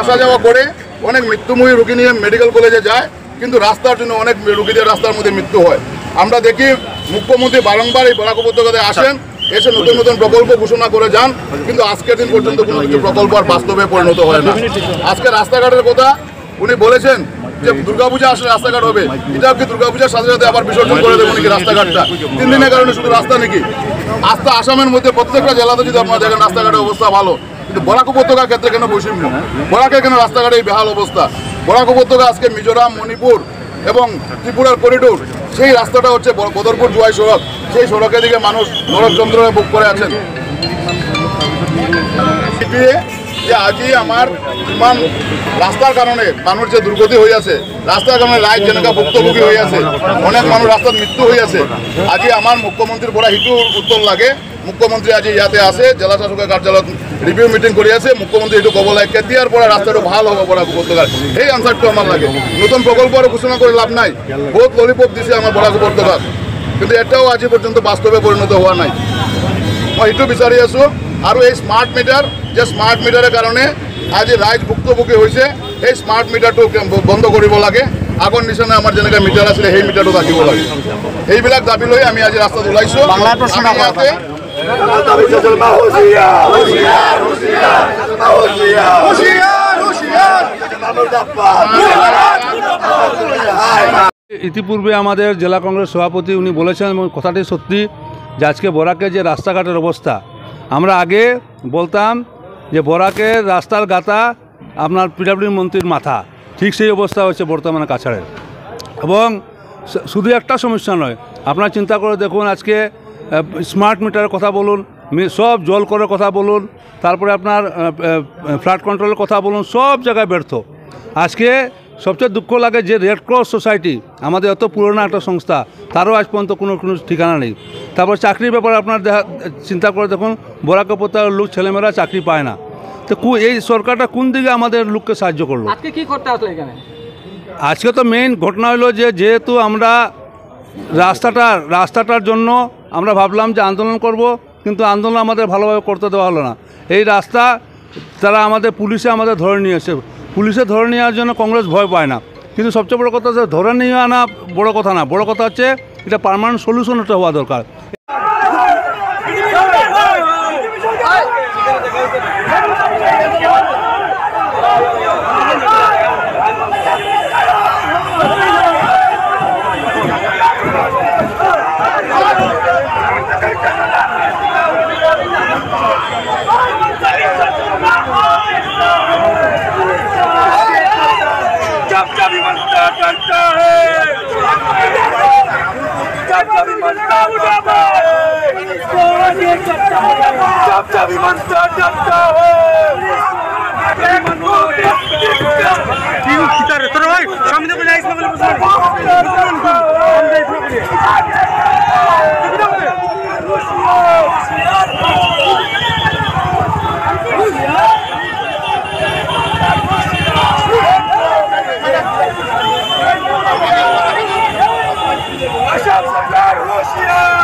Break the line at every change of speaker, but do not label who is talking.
আসা যাওয়া করে, অনেক মৃত্যুমুখী রোগী নিয়ে মেডিকেল কলেজে যায়, কিন্তু রাস্তার জন্য অনেক রোগীদের রাস্তার মধ্যে মৃত্যু হয়। আমরা দেখি মুখ্যমন্ত্রী বারংবার এই বরাক উপত্যকায় আসেন, এসে নতুন নতুন প্রকল্প ঘোষণা করে যান, কিন্তু আজকের দিন পর্যন্ত কোনো কিছু প্রকল্প আর বাস্তবে পরিণত হয় না। আজকে রাস্তাঘাটের কথা উনি বলেছেন যে দুর্গাপূজা আসলে রাস্তাঘাট হবে, এটাও কি দুর্গাপূজার সাথে সাথে আবার বিসর্জন করে দেবো নাকি রাস্তাঘাটটা? 3 দিনের কারণে শুধু রাস্তা নাকি? আস্থা আসামের মধ্যে প্রত্যেকটা জেলাতে যদি আপনারা দেখেন রাস্তাঘাটের অবস্থা ভালো, কিন্তু বরাক উপত্যকার ক্ষেত্রে কেন বৈষম্য? বরাকের কেন রাস্তাঘাটে এই বেহাল অবস্থা? বরাক উপত্যকা আজকে মিজোরাম, মণিপুর এবং ত্রিপুরার করিডোর, সেই রাস্তাটা হচ্ছে বদরপুর জুয়াই সড়ক, সেই সড়কের দিকে মানুষ নরক যন্ত্রণায় ভোগ করে আছেন। যে আজই আমার ইমান রাস্তার কারণে মানুষ যে দুর্গতি হয়ে আছে, রাস্তার কারণে রায় যেনেকা ভুক্তভোগী হয়ে আছে, অনেক মানুষ রাস্তার মৃত্যু হয়ে আছে। আজি আমার মুখ্যমন্ত্রীর পরা হিটু উত্তর লাগে, মুখ্যমন্ত্রী আজি ইয়াতে আছে, জেলা শাসকের কার্যালয়ত রিভিউ মিটিং করে আছে, মুখ্যমন্ত্রী এইটো ক'ব লাগে কেতিয়াৰ পৰা ৰাস্তাটো ভাল হ'ব বৰাক উপত্যকাৰ, সেই আনসারটো আমার লাগে। নতুন প্রকল্প আর ঘোষণা করে লাভ নাই, বহুত ললিপপ দিছে আমার বরাক উপত্যকাত, কিন্তু এটাও আজি পর্যন্ত বাস্তবে পরিণত হওয়া নাই। মই সেইটো বিচাৰি আছো। আৰু এই স্মার্ট মিটার, যে স্মার্ট মিটারের কারণে আজি রাইজ ভুক্তভোগী হৈছে, সেই স্মার্ট মিটারটো বন্ধ কৰিব লাগে। আগৰ নিচিনা আমাৰ যেনেকৈ মিটাৰ আছিলে সেই মিটাৰটো ৰাখিব লাগে। এইবিলাক দাবী লৈ আমি আজি ৰাস্তাত ওলাইছোঁ।
ইতিপূর্বে আমাদের জেলা কংগ্রেস সভাপতি উনি বলেছেন, কথাটি সত্যি, যে আজকে বরাকের যে রাস্তাঘাটের অবস্থা, আমরা আগে বলতাম যে বরাকের রাস্তার গাতা আপনার পিডব্লিউ মন্ত্রীর মাথা, ঠিক সেই অবস্থা হচ্ছে বর্তমানে কাছাড়ের। এবং শুধু একটা সমস্যা নয়, আপনারা চিন্তা করে দেখুন, আজকে স্মার্ট মিটারের কথা বলুন, সব জল করার কথা বলুন, তারপরে আপনার ফ্লাড কন্ট্রোলের কথা বলুন, সব জায়গায় ব্যর্থ। আজকে সবচেয়ে দুঃখ লাগে যে রেড ক্রস সোসাইটি, আমাদের এত পুরনো একটা সংস্থা, তারও আজ পর্যন্ত কোনো ঠিকানা নেই। তারপর চাকরির ব্যাপারে আপনার চিন্তা করে দেখুন, বরাক উপত্যকার লোক ছেলেমেয়েরা চাকরি পায় না। তো এই সরকারটা কোন দিকে আমাদের লোককে সাহায্য করলো?
আজকে কি করতে আসলে এখানে?
আজকে তো মেইন ঘটনা হলো যে যেহেতু আমরা রাস্তাটার জন্য আমরা ভাবলাম যে আন্দোলন করব, কিন্তু আন্দোলন আমাদের ভালোভাবে করতে দেওয়া হলো না। এই রাস্তা তারা পুলিশে আমাদের ধরে নিয়েছে, পুলিশে ধরে নেওয়ার জন্য কংগ্রেস ভয় পায় না। কিন্তু সবচেয়ে বড় কথা হচ্ছে ধরে নিয়ে আনা বড় কথা না, বড় কথা হচ্ছে এটা পার্মানেন্ট সলিউশন একটা হওয়া দরকার।
Russia!